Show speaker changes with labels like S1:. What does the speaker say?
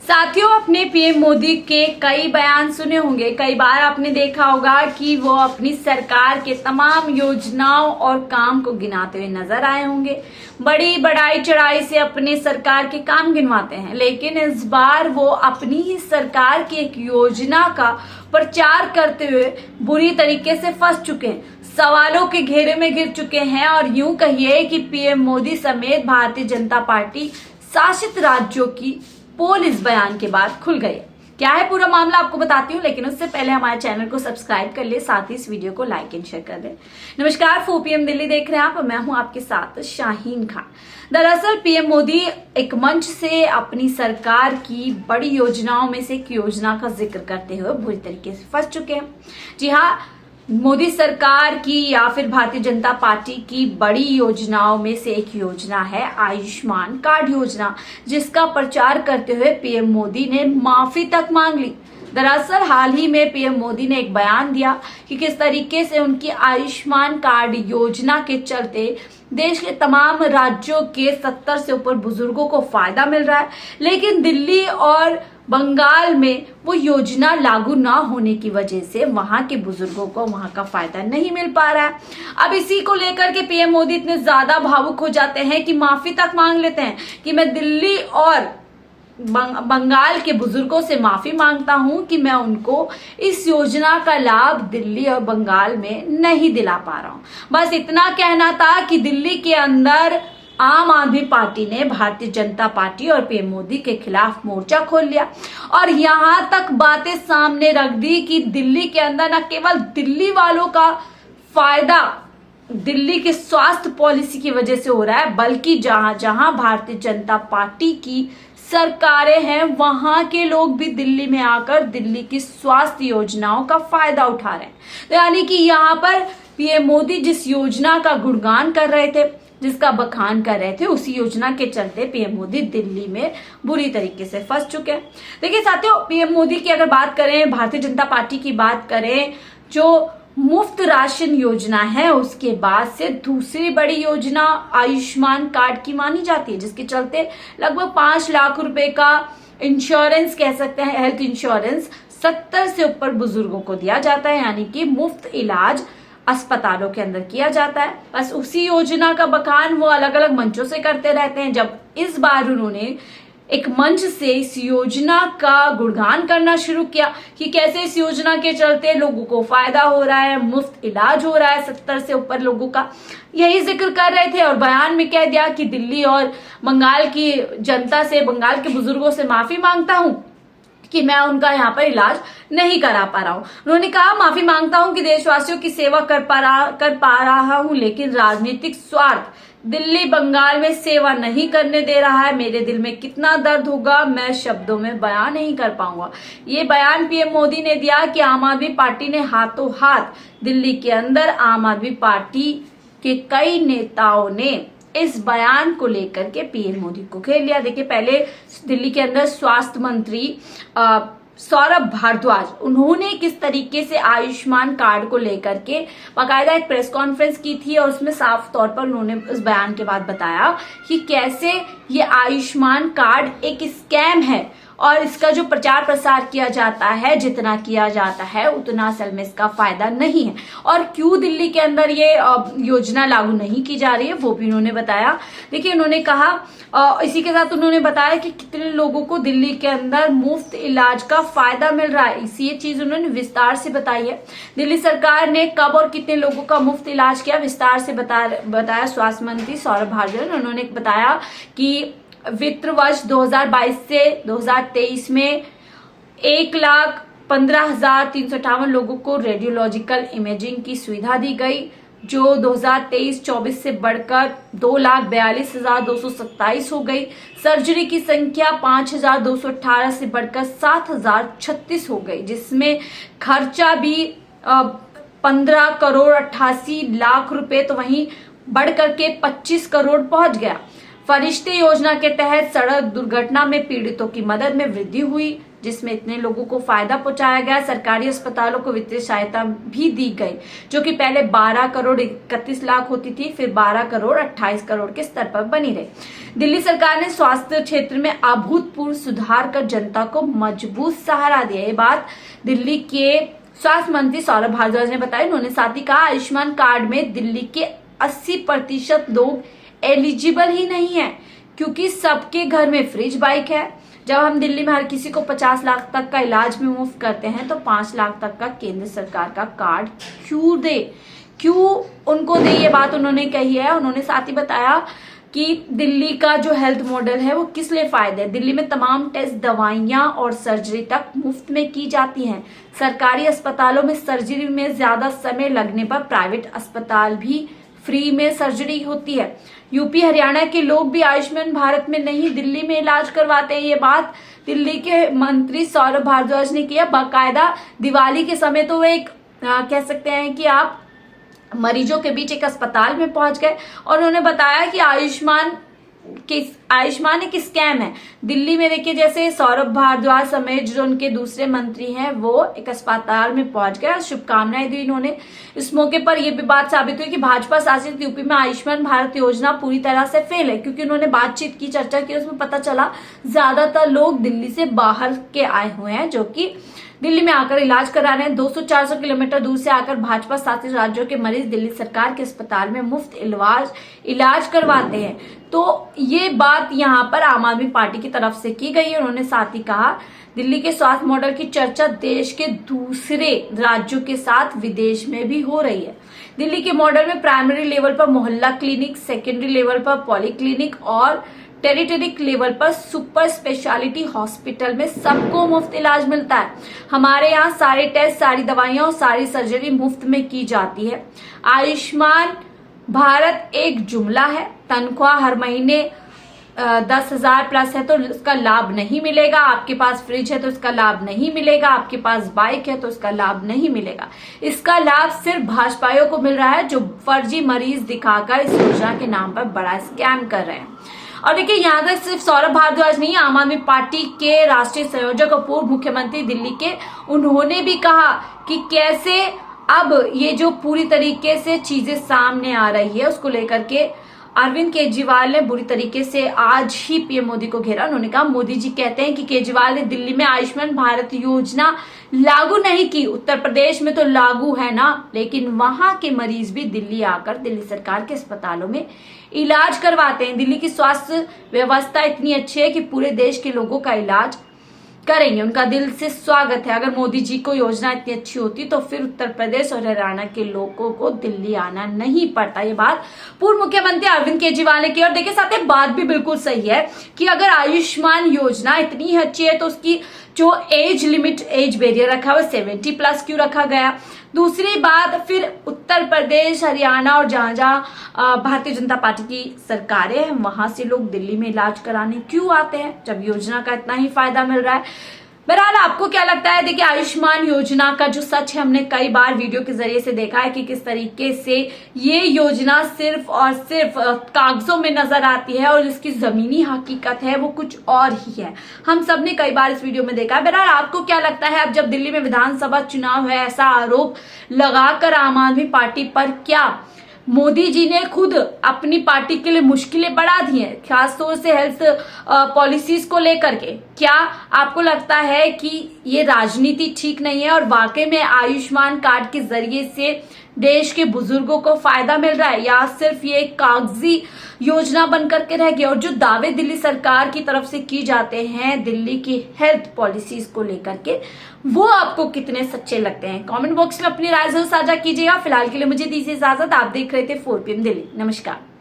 S1: साथियों, अपने पीएम मोदी के कई बयान सुने होंगे। कई बार आपने देखा होगा कि वो अपनी सरकार के तमाम योजनाओं और काम को गिनाते हुए नजर आए होंगे। बड़ी बढ़ाई चढ़ाई से अपने सरकार के काम गिनवाते हैं, लेकिन इस बार वो अपनी ही सरकार की एक योजना का प्रचार करते हुए बुरी तरीके से फंस चुके हैं, सवालों के घेरे में घिर चुके हैं। और यूं कहिए कि पीएम मोदी समेत भारतीय जनता पार्टी शासित राज्यों की पोल इस बयान के बाद खुल गई। क्या है पूरा मामला आपको बताती हूँ, लेकिन उससे पहले हमारे चैनल को सब्सक्राइब कर ले, साथ ही इस वीडियो को लाइक एंड शेयर कर दे। नमस्कार, 4PM दिल्ली देख रहे हैं आप, मैं हूँ आपके साथ शाहीन खान। दरअसल पीएम मोदी एक मंच से अपनी सरकार की बड़ी योजनाओं में से एक योजना का जिक्र करते हुए बुरी तरीके से फंस चुके हैं। जी हाँ, मोदी सरकार की या फिर भारतीय जनता पार्टी की बड़ी योजनाओं में से एक योजना है आयुष्मान कार्ड योजना, जिसका प्रचार करते हुए पीएम मोदी ने माफी तक मांग ली। दरअसल हाल ही में पीएम मोदी ने एक बयान दिया कि किस तरीके से उनकी आयुष्मान कार्ड योजना के चलते देश के तमाम राज्यों के 70 से ऊपर बुजुर्गों को फायदा मिल रहा है, लेकिन दिल्ली और बंगाल में वो योजना लागू ना होने की वजह से वहां के बुजुर्गों को वहां का फायदा नहीं मिल पा रहा है। अब इसी को लेकर के पीएम मोदी इतने ज्यादा भावुक हो जाते हैं कि माफी तक मांग लेते हैं कि मैं दिल्ली और बंगाल के बुजुर्गों से माफी मांगता हूं कि मैं उनको इस योजना का लाभ दिल्ली और बंगाल में नहीं दिला पा रहा हूं। बस इतना कहना था कि दिल्ली के अंदर आम आदमी पार्टी ने भारतीय जनता पार्टी और पीएम मोदी के खिलाफ मोर्चा खोल लिया और यहां तक बातें सामने रख दी कि दिल्ली के अंदर न केवल दिल्ली वालों का फायदा दिल्ली के स्वास्थ्य पॉलिसी की वजह से हो रहा है, बल्कि जहां जहां भारतीय जनता पार्टी की सरकारें हैं वहां के लोग भी दिल्ली में आकर दिल्ली की स्वास्थ्य योजनाओं का फायदा उठा रहे हैं। तो यानी कि यहाँ पर पीएम मोदी जिस योजना का गुणगान कर रहे थे, जिसका बखान कर रहे थे, उसी योजना के चलते पीएम मोदी दिल्ली में बुरी तरीके से फंस चुके हैं। देखिए साथियों, पीएम मोदी की अगर बात करें, भारतीय जनता पार्टी की बात करें, जो मुफ्त राशन योजना है उसके बाद से दूसरी बड़ी योजना आयुष्मान कार्ड की मानी जाती है, जिसके चलते लगभग 5 लाख रुपए का इंश्योरेंस कह सकते हैं, हेल्थ इंश्योरेंस 70 से ऊपर बुजुर्गों को दिया जाता है, यानी कि मुफ्त इलाज अस्पतालों के अंदर किया जाता है। बस उसी योजना का बखान वो अलग अलग मंचों से करते रहते हैं। जब इस बार उन्होंने एक मंच से इस योजना का गुणगान करना शुरू किया कि कैसे इस योजना के चलते लोगों को फायदा हो रहा है, मुफ्त इलाज हो रहा है 70 से ऊपर लोगों का, यही जिक्र कर रहे थे और बयान में कह दिया कि दिल्ली और बंगाल की जनता से, बंगाल के बुजुर्गों से माफी मांगता हूं कि मैं उनका यहाँ पर इलाज नहीं करा पा रहा हूँ। उन्होंने कहा, माफी मांगता हूँ कि देशवासियों की सेवा कर पा रहा हूँ, लेकिन राजनीतिक स्वार्थ दिल्ली बंगाल में सेवा नहीं करने दे रहा है। मेरे दिल में कितना दर्द होगा मैं शब्दों में बयान नहीं कर पाऊंगा। ये बयान पीएम मोदी ने दिया कि आम आदमी पार्टी ने हाथों हाथ दिल्ली के अंदर आम आदमी पार्टी के कई नेताओं ने इस बयान को लेकर के पीएम मोदी को घेर लिया। देखिए, पहले दिल्ली के अंदर स्वास्थ्य मंत्री सौरभ भारद्वाज, उन्होंने किस तरीके से आयुष्मान कार्ड को लेकर के बाकायदा एक प्रेस कॉन्फ्रेंस की थी और उसमें साफ तौर पर उन्होंने इस बयान के बाद बताया कि कैसे ये आयुष्मान कार्ड एक स्कैम है और इसका जो प्रचार प्रसार किया जाता है, जितना किया जाता है उतना असल में इसका फायदा नहीं है, और क्यों दिल्ली के अंदर ये योजना लागू नहीं की जा रही है वो भी उन्होंने बताया। देखिए, उन्होंने कहा, इसी के साथ उन्होंने बताया कि कितने लोगों को दिल्ली के अंदर मुफ्त इलाज का फायदा मिल रहा है, इसी ये चीज उन्होंने विस्तार से बताई है। दिल्ली सरकार ने कब और कितने लोगों का मुफ्त इलाज किया, विस्तार से बताया स्वास्थ्य मंत्री सौरभ भारद्वाज। उन्होंने बताया कि वित्त वर्ष 2022 से 2023 में 1,15,358 लोगों को रेडियोलॉजिकल इमेजिंग की सुविधा दी गई, जो 2023-24 से बढ़कर 2,42,227 हो गई। सर्जरी की संख्या 5,218 से बढ़कर 7,036 हो गई, जिसमें खर्चा भी 15,88,00,000 रुपए तो वहीं बढ़ करके 25 करोड़ पहुंच गया। फरिश्ते योजना के तहत सड़क दुर्घटना में पीड़ितों की मदद में वृद्धि हुई, जिसमें इतने लोगों को फायदा पहुंचाया गया। सरकारी अस्पतालों को वित्तीय सहायता भी दी गई, जो कि पहले 12 करोड़ 31 लाख होती थी, फिर 12 करोड़ 28 करोड़ के स्तर पर बनी रही। दिल्ली सरकार ने स्वास्थ्य क्षेत्र में अभूतपूर्व सुधार कर जनता को मजबूत सहारा दिया। ये बात दिल्ली के स्वास्थ्य मंत्री सौरभ भारद्वाज ने बताया। उन्होंने साथ ही कहा, आयुष्मान कार्ड में दिल्ली के 80% लोग एलिजिबल ही नहीं है, क्योंकि सबके घर में फ्रिज बाइक है। जब हम दिल्ली में हर किसी को 50 लाख तक का इलाज में मुफ्त करते हैं, तो 5 लाख तक का केंद्र सरकार का कार्ड क्यों उनको दे, ये बात उन्होंने कही है। उन्होंने साथ ही बताया कि दिल्ली का जो हेल्थ मॉडल है वो किस लिए फायदे है। दिल्ली में तमाम टेस्ट, दवाइयां और सर्जरी तक मुफ्त में की जाती हैं। सरकारी अस्पतालों में सर्जरी में ज्यादा समय लगने पर प्राइवेट अस्पताल भी फ्री में सर्जरी होती है। यूपी हरियाणा के लोग भी आयुष्मान भारत में नहीं, दिल्ली में इलाज करवाते हैं। ये बात दिल्ली के मंत्री सौरभ भारद्वाज ने किया। बाकायदा दिवाली के समय तो वो एक कह सकते हैं कि आप मरीजों के बीच एक अस्पताल में पहुंच गए और उन्होंने बताया कि आयुष्मान एक स्कैम है। दिल्ली में देखिए, जैसे सौरभ भारद्वाज समेत जो उनके दूसरे मंत्री हैं वो एक अस्पताल में पहुंच गए, शुभकामनाएं दी इन्होंने। इस मौके पर यह भी बात साबित हुई कि भाजपा शासित यूपी में आयुष्मान भारत योजना पूरी तरह से फेल है, क्योंकि उन्होंने बातचीत की, चर्चा की, उसमें पता चला ज्यादातर लोग दिल्ली से बाहर के आए हुए हैं, जो कि दिल्ली में आकर इलाज करा रहे हैं। 200-400 किलोमीटर दूर से आकर भाजपा शासित राज्यों के मरीज दिल्ली सरकार के अस्पताल में मुफ्त इलाज करवाते हैं। तो ये बात यहाँ पर आम आदमी पार्टी की तरफ से की गई है। उन्होंने साथ ही कहा, दिल्ली के स्वास्थ्य मॉडल की चर्चा देश के दूसरे राज्यों के साथ विदेश में भी हो रही है। दिल्ली के मॉडल में प्राइमरी लेवल पर मोहल्ला क्लिनिक, सेकेंडरी लेवल पर पॉलीक्लिनिक और टेरिटरी लेवल पर सुपर स्पेशलिटी हॉस्पिटल में सबको मुफ्त इलाज मिलता है। हमारे यहाँ सारे टेस्ट, सारी दवाइयां और सारी सर्जरी मुफ्त में की जाती है। आयुष्मान भारत एक जुमला है। तनख्वाह हर महीने 10,000 प्लस है तो उसका लाभ नहीं मिलेगा। आपके पास फ्रिज है तो उसका लाभ नहीं मिलेगा। आपके पास बाइक है तो उसका लाभ नहीं मिलेगा। इसका लाभ सिर्फ भाजपाइयों को मिल रहा है, जो फर्जी मरीज दिखाकर इस योजना के नाम पर बड़ा स्कैम कर रहे हैं। और देखिए, यहाँ तक सिर्फ सौरभ भारद्वाज नहीं, आम आदमी पार्टी के राष्ट्रीय संयोजक और पूर्व मुख्यमंत्री दिल्ली के, उन्होंने भी कहा कि कैसे अब ये जो पूरी तरीके से चीजें सामने आ रही है उसको लेकर के अरविंद केजरीवाल ने बुरी तरीके से आज ही पीएम मोदी को घेरा। उन्होंने कहा, मोदी जी कहते हैं कि केजरीवाल ने दिल्ली में आयुष्मान भारत योजना लागू नहीं की। उत्तर प्रदेश में तो लागू है ना, लेकिन वहां के मरीज भी दिल्ली आकर दिल्ली सरकार के अस्पतालों में इलाज करवाते हैं। दिल्ली की स्वास्थ्य व्यवस्था इतनी अच्छी है कि पूरे देश के लोगों का इलाज करेंगे। उनका दिल से स्वागत है। अगर मोदी जी को योजना इतनी अच्छी होती तो फिर उत्तर प्रदेश और हरियाणा के लोगों को दिल्ली आना नहीं पड़ता। ये बात पूर्व मुख्यमंत्री अरविंद केजरीवाल ने की। और देखिए, साथ ही बात भी बिल्कुल सही है कि अगर आयुष्मान योजना इतनी अच्छी है तो उसकी जो एज बैरियर रखा है वो 70+ क्यों रखा गया। दूसरी बात, फिर उत्तर प्रदेश, हरियाणा और जहां भारतीय जनता पार्टी की सरकारें हैं वहां से लोग दिल्ली में इलाज कराने क्यों आते हैं, जब योजना का इतना ही फायदा मिल रहा है। बहरहाल आपको क्या लगता है? देखिए, आयुष्मान योजना का जो सच है, हमने कई बार वीडियो के जरिए से देखा है कि किस तरीके से ये योजना सिर्फ और सिर्फ कागजों में नजर आती है और इसकी जमीनी हकीकत है वो कुछ और ही है। हम सब ने कई बार इस वीडियो में देखा है। बहरहाल आपको क्या लगता है? अब जब दिल्ली में विधानसभा चुनाव है, ऐसा आरोप लगाकर आम आदमी पार्टी पर क्या मोदी जी ने खुद अपनी पार्टी के लिए मुश्किलें बढ़ा दी हैं, खासतौर से हेल्थ पॉलिसीज को लेकर के? क्या आपको लगता है कि ये राजनीति ठीक नहीं है और वाकई में आयुष्मान कार्ड के जरिए से देश के बुजुर्गों को फायदा मिल रहा है, या सिर्फ ये एक कागजी योजना बनकर के रह गई? और जो दावे दिल्ली सरकार की तरफ से की जाते हैं दिल्ली की हेल्थ पॉलिसीज को लेकर के, वो आपको कितने सच्चे लगते हैं? कमेंट बॉक्स में अपनी राय जरूर साझा कीजिएगा। फिलहाल के लिए मुझे दीजिए इजाजत। आप देख रहे थे 4 PM दिल्ली। नमस्कार।